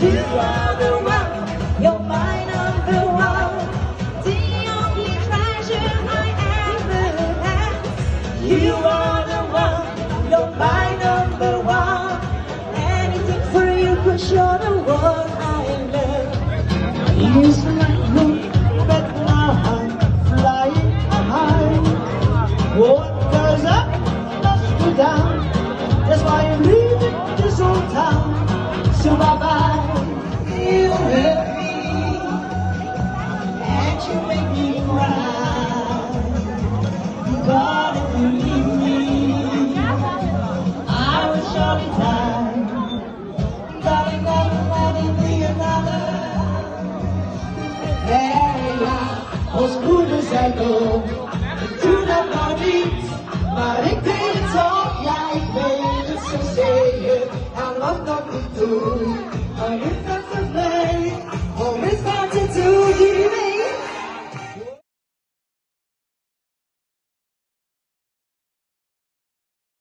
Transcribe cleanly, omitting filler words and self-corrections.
You are the one, you're my number one, the only treasure I ever had. You are the one, you're my number one, anything for you 'cause you're the one I love. It's like moon, but now I'm flying high. What goes up must go down, that's why I'm leaving this old town. So bye-bye, you with me, and you make me cry. God, if you leave me, I will surely die. Darling, never let it be another. There as good as I go, to the bodies, but it didn't talk like me, just to say it, and I'm not to do.